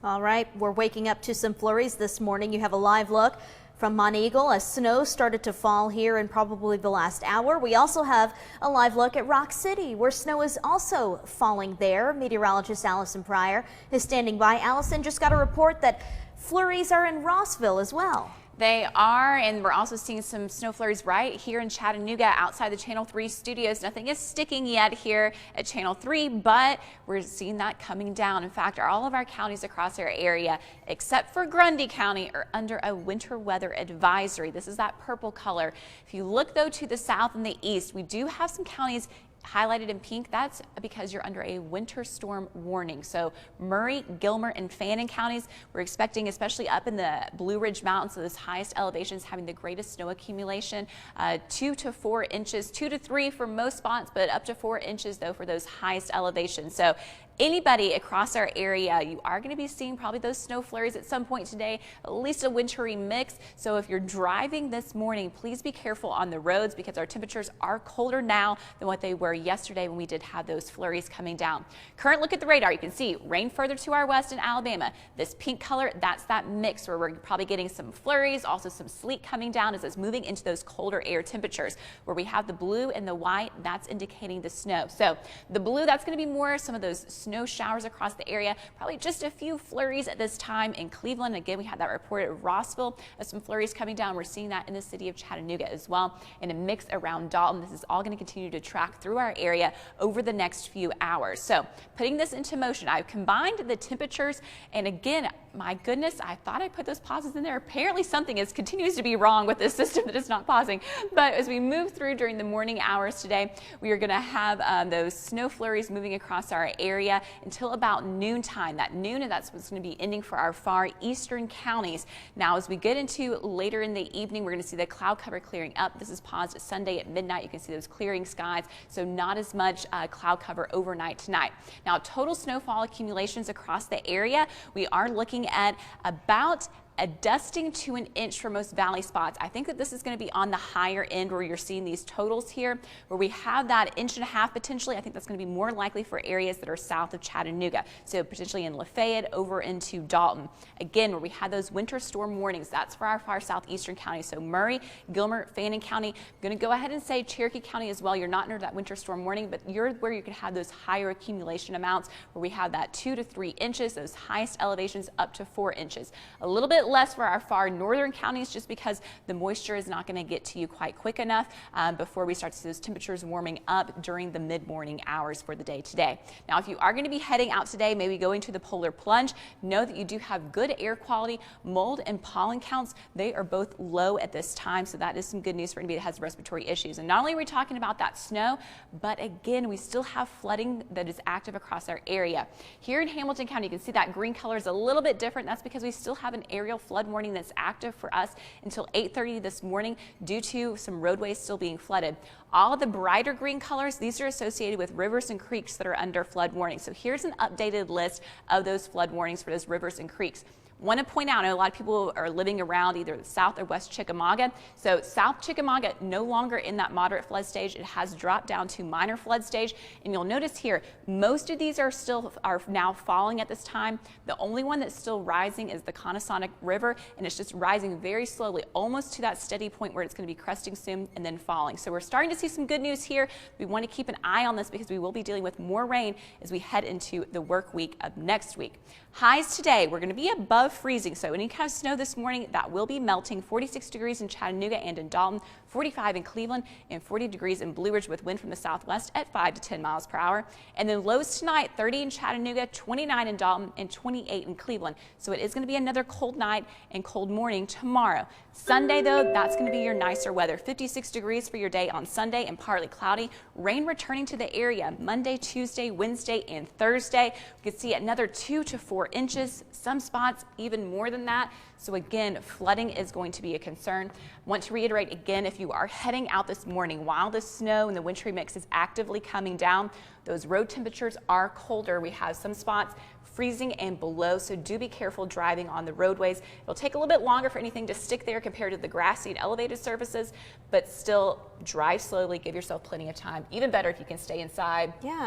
All right, we're waking up to some flurries this morning. You have a live look from Monteagle as snow started to fall here in probably the last hour. We also have a live look at Rock City, where snow is also falling there. Meteorologist Alison Pryor is standing by. Alison, just got a report that flurries are in Rossville as well. They are, and we're also seeing some snow flurries right here in Chattanooga outside the Channel 3 studios. Nothing is sticking yet here at Channel 3, but we're seeing that coming down. In fact, all of our counties across our area, except for Grundy County, are under a winter weather advisory. This is that purple color. If you look, though, to the south and the east, we do have some counties highlighted in pink. That's because you're under a winter storm warning. So Murray, Gilmer, and Fannin counties, we're expecting, especially up in the Blue Ridge Mountains, so those highest elevations having the greatest snow accumulation, 2 to 4 inches, 2 to 3 for most spots, but up to 4 inches though for those highest elevations. So anybody across our area, you are going to be seeing probably those snow flurries at some point today, at least a wintry mix. So if you're driving this morning, please be careful on the roads because our temperatures are colder now than what they were yesterday when we did have those flurries coming down. Current look at the radar, you can see rain further to our west in Alabama. This pink color, that's that mix where we're probably getting some flurries, also some sleet coming down as it's moving into those colder air temperatures. Where we have the blue and the white, that's indicating the snow. So the blue, that's going to be more some of those snow showers across the area, probably just a few flurries at this time in Cleveland. Again, we had that report at Rossville of some flurries coming down. We're seeing that in the city of Chattanooga as well, and a mix around Dalton. This is all going to continue to track through our area over the next few hours. So putting this into motion, I've combined the temperatures, and again, my goodness, I thought I put those pauses in there. Apparently something continues to be wrong with this system that is not pausing. But as we move through during the morning hours today, we are going to have those snow flurries moving across our area until about noontime. That noon, and that's what's going to be ending for our far eastern counties. Now, as we get into later in the evening, we're going to see the cloud cover clearing up. This is paused Sunday at midnight. You can see those clearing skies, so not as much cloud cover overnight tonight. Now, total snowfall accumulations across the area, we are looking at about a dusting to an inch for most valley spots. I think that this is going to be on the higher end where you're seeing these totals here, where we have that 1.5 inches potentially. I think that's going to be more likely for areas that are south of Chattanooga, so potentially in Lafayette over into Dalton. Again, where we had those winter storm warnings, that's for our far southeastern counties. So Murray, Gilmer, Fannin County. I'm going to go ahead and say Cherokee County as well. You're not under that winter storm warning, but you're where you could have those higher accumulation amounts, where we have that 2 to 3 inches, those highest elevations up to 4 inches. A little bit less for our far northern counties, just because the moisture is not going to get to you quite quick enough before we start to see those temperatures warming up during the mid-morning hours for the day today. Now, if you are going to be heading out today, maybe going to the polar plunge, know that you do have good air quality. Mold and pollen counts, they are both low at this time, so that is some good news for anybody that has respiratory issues. And not only are we talking about that snow, but again, we still have flooding that is active across our area. Here in Hamilton County, you can see that green color is a little bit different. That's because we still have an aerial flood warning that's active for us until 8:30 this morning due to some roadways still being flooded. All of the brighter green colors, these are associated with rivers and creeks that are under flood warning. So here's an updated list of those flood warnings for those rivers and creeks. Want to point out, I know a lot of people are living around either the South or West Chickamauga. So South Chickamauga no longer in that moderate flood stage. It has dropped down to minor flood stage. And you'll notice here, most of these are now falling at this time. The only one that's still rising is the Conasonic River, and it's just rising very slowly, almost to that steady point where it's going to be cresting soon and then falling. So we're starting to see some good news here. We want to keep an eye on this because we will be dealing with more rain as we head into the work week of next week. Highs today, we're going to be above freezing, so any kind of snow this morning, that will be melting. 46 degrees in Chattanooga and in Dalton, 45 in Cleveland, and 40 degrees in Blue Ridge with wind from the southwest at 5 to 10 miles per hour. And then lows tonight, 30 in Chattanooga, 29 in Dalton, and 28 in Cleveland. So it is going to be another cold night and cold morning tomorrow. Sunday, though, that's going to be your nicer weather. 56 degrees for your day on Sunday and partly cloudy. Rain returning to the area Monday, Tuesday, Wednesday, and Thursday. We could see another 2 to 4 inches, some spots even more than that. So again, flooding is going to be a concern. Want to reiterate again, if you are heading out this morning while the snow and the wintry mix is actively coming down, those road temperatures are colder. We have some spots freezing and below, so do be careful driving on the roadways. It'll take a little bit longer for anything to stick there compared to the grassy and elevated surfaces, but still drive slowly, give yourself plenty of time. Even better if you can stay inside. Yeah.